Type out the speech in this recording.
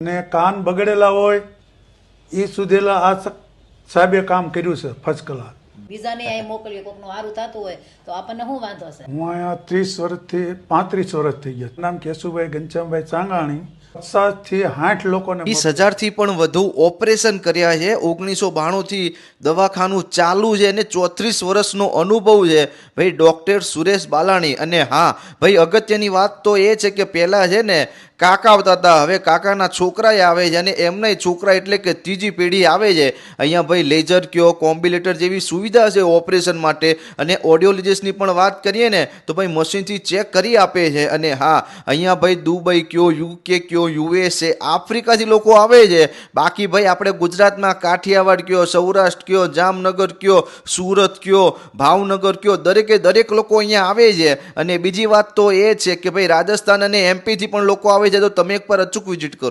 ને કાન બગડેલા હોય એ સુધેલા આ સાહેબે કામ કર્યું છે ફર્સ્ટ ક્લાસ. બીજાને અહીં મોકલીએ કોકનું સારું થતું હોય તો આપણને શું વાંધો છે? હું અહીંયા 30 વર્ષથી 35 વર્ષ થઈ ગયા. નામ કેશુભાઈ ઘનશ્યામભાઈ ચાંગાણી. 50 થી 60 લોકોને 20,000 થી પણ વધુ ઓપરેશન કર્યા છે. 1992 થી દવાખાનું ચાલુ છે અને 34 વર્ષનો અનુભવ છે ભાઈ ડોક્ટર સુરેશ બાલાણી. અને હા ભાઈ અગત્યની વાત તો એ છે કે પહેલા છે ને કાકા આવતા હતા, હવે કાકાના છોકરાએ આવે છે અને એમના છોકરા એટલે કે ત્રીજી પેઢી આવે છે. અહીંયા ભાઈ લેઝર કયો કોમ્બિલેટર જેવી સુવિધા છે ઓપરેશન માટે. અને ઓડિયોલોજિસ્ટની પણ વાત કરીએ ને તો ભાઈ મશીનથી ચેક કરી આપે છે. અને હા અહીંયા ભાઈ દુબઈ કયો, યુકે કયો, USA, આફ્રિકાથી લોકો આવે છે. બાકી ભાઈ આપણે ગુજરાતમાં કાઠિયાવાડ કયો, સૌરાષ્ટ્ર કયો, જામનગર કયો, સુરત કયો, ભાવનગર કયો, દરેક લોકો અહીંયા આવે છે. અને બીજી વાત તો એ છે કે ભાઈ રાજસ્થાન અને MP થી પણ લોકો આવે છે, તો તમે એકવાર અચૂક વિઝિટ કરો.